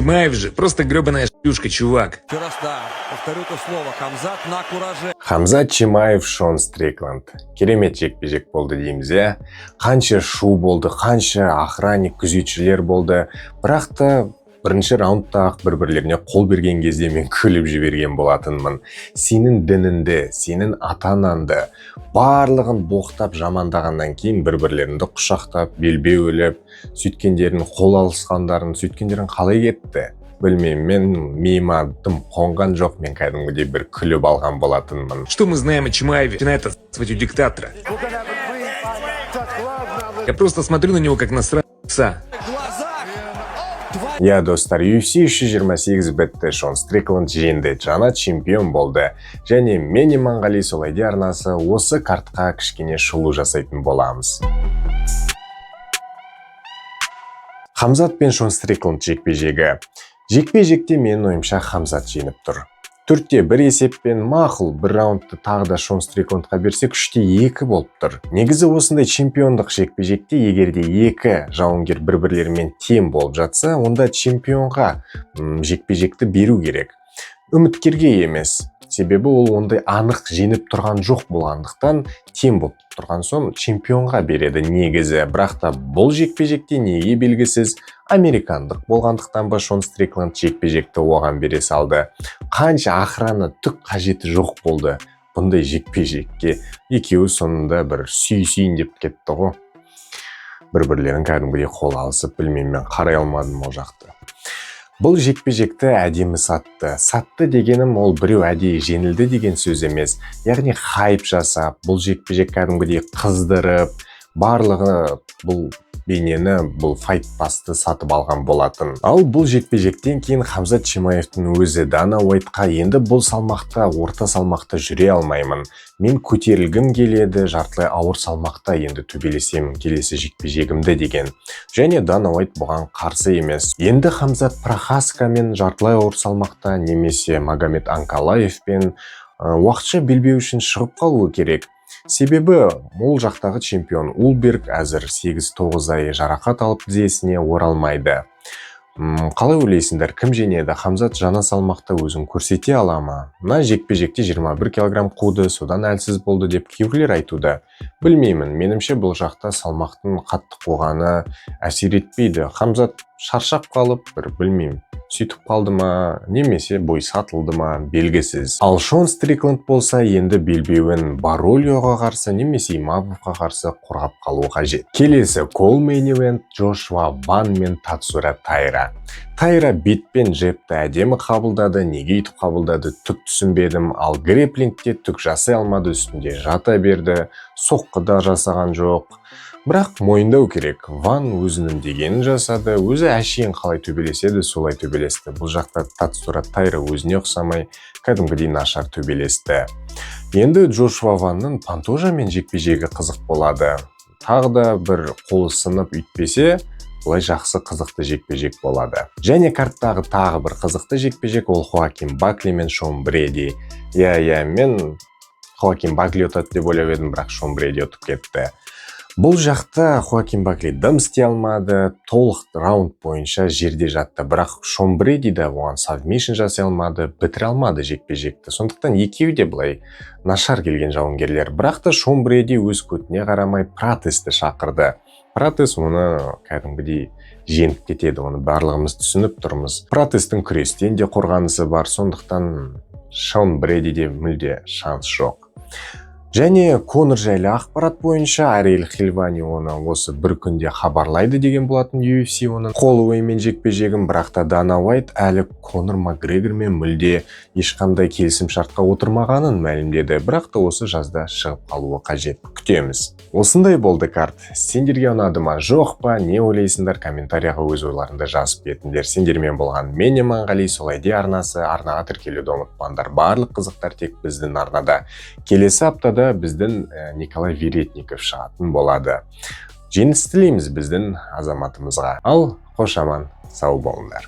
Маев же, просто гребаная шлюшка, чувак. Еще раз, да, повторю то слово. Хамзат на кураже. Хамзат Чимаев, Шон Стрикланд. Керемет жекпе-жек болды дейміз, иә. Қанша шу болды, қанша охранник, күзетшілер болды. Бірақ та бірінші раундта-ақ бір-бірлеріне қол берген кезде мен күліп жіберген болатынмын. Сенің дініңді, сенің ата-анаңды барлығын боқтап жамандағаннан кейін бір-бірлеріңді құшақтап, белбеу іліп, сөйткендерін қол алысқандарын, сөйткендерін қалай кетті? Білмеймін, мен миыма дым қонған жоқ, мен кәдімгідей бір күліп алған болатынмын. Что мы знаем о Чимаеве? Начинает отсутствовать у диктатора. Я просто смотрю на него как на сраца. Я достар, UFC 328 бітті, Шон Стрикланд жеңді, жаңа чемпион болды. Және мен Иманғали Солайди арнасы осы картқа кішкене шолу жасайтын боламыз. Хамзат пен Шон Стрикланд жекпе-жегі. Жекпе-жекте менің ойымша Хамзат жеңіп тұр. 4-1 есеппен мақұл, бір раундты тағы да Шон Стрикландқа берсек 3-2 болып тұр. Негізі осындай чемпиондық жекпе-жекте егерде екі жауынгер бір-бірлерімен тең болып жатса, онда чемпионға жекпе-жекті беру керек. Үміткерге емес. Себебі ол ондай анық жеңіп тұрған жоқ болғандықтан тең болып тұрған соң чемпионға береді негізі. Бірақ та бұл жекпе-жекте неге белгісіз, американдық болғандықтан ба Шон Стрикланд жекпе-жекті оған бере салды. Қанша охрана түк қажеті жоқ болды бұндай жекпе-жекке. Екеуі соңында бір сүйсейін деп кетті ғой. Бір-бірлерін кәдімгідей қол алысып, білмеймін, мен қарай алмадым ол жақты. Бұл жекпе-жекті әдемі сатты. Сатты дегенім ол біреу әдейі жеңілді деген сөз емес. Яғни хайп жасап, бұл жекпе-жек кәдімгідей қыздырып, барлығы бұл бейнені, бұл файт пасты сатып алған болатын. Ал бұл жекпе-жектен кейін Хамзат Чимаевтың өзі Дана Уайтқа енді бұл салмақта, орта салмақта жүре алмаймын. Мен көтерілгім келеді, жартылай ауыр салмақта енді төбелесемін келесі жекпе-жегімді деген. Және Дана Уайт бұған қарсы емес. Енді Хамзат Прохаскамен жартылай ауыр салмақта немесе Магомед Анкалаевпен уақытша белбеу үшін шығып қалуы керек. Себебі ол жақтағы чемпион Улберг әзір 8-9 ай жарақат алып тізесіне оралмайды. Қалай ойлайсыңдар, кім жеңеді? Хамзат жаңа салмақта өзін көрсете ала ма? Мына жекпе-жекте 21 килограмм қуды, содан әлсіз болды деп кейбіреулер айтуда. Білмеймін, менімше бұл жақта салмақтың қатты қуғаны әсер етпейді. Хамзат шаршап қалып, білмеймін, сөйтіп қалды ма, немесе бой сатылды ма, белгісіз. Ал Шон Стрикланд болса енді белбеуін Барольоға қарсы немесе Имавовқа қарсы қорғап қалу қажет. Келесі мейн ивент Джошуа Ван мен Тацура Тайра. Тайра бетпен джебті әдемі қабылдады, неге үйтіп қабылдады, түк түсінбедім. Ал грэплингте түк жасай алмады, үстінде жата берді, соққыда жасаған жоқ. Бірақ мойындау керек, Ван өзінің дегенін жасады, өзі әшейін қалай төбелеседі, солай төбелесті. Бұл жақта Тацура Тайра өзіне ұқсамай, кәдімгідей нашар төбелесті. Енді Джошуа Ванның Пантожамен жекпе-жегі қызық болады. Тағы да бір қолы сынып үйтпесе, бұлай жақсы қызықты жекпе-жек болады. Және карттағы тағы бір қызықты жекпе-жек ол Хоакин Бакли мен Шон Бреди. Мен Хоакин Бакли ұтады деп ойлап едім, бірақ Шон Бреди ұтып кетті. Бұл жақта Хоакин Бакли дым істей алмады, толық раунд бойынша жерде жатты, бірақ Шон Бреди де оған сабмишн жасай алмады, бітіре алмады жекпе-жекті. Сондықтан екеуі де былай нашар келген жауынгерлер. Бірақ та Шон Бреди өз көтіне қарамай Пратесті шақырды. Пратес оны кәдімгідей жеңіп кетеді, оны барлығымыз түсініп тұрмыз. Пратестің күрестен де қорғанысы бар, сондықтан Шон Бредиде мүлде шанс жоқ. Және Конор жайлы ақпарат бойынша Ариэль Хельвани оны осы бір күнде хабарлайды деген болатын UFC оның Холлоуеймен жекпе-жегін, бірақ та Дана Уайт әлі Конор Макгрегормен мүлде ешқандай келісім шартқа отырмағанын мәлімдеді, бірақ та осы жазда шығып қалуы қажет. Күтеміз. Осындай болды карт. Сендерге ұнады ма, жоқ па, не ойлайсыңдар, комментарияға өз ойларыңды жазып кетіңдер. Сендермен болған мен Иманғали Солайди арнасы. Арнаға тіркелуді ұмытпаңдар. Барлық қызықтар тек біздің арнада. Келесі аптада біздің Николай Веретников шығатын болады. Жеңіс тілейміз біздің азаматымызға. Ал қош аман, сау болыңдар.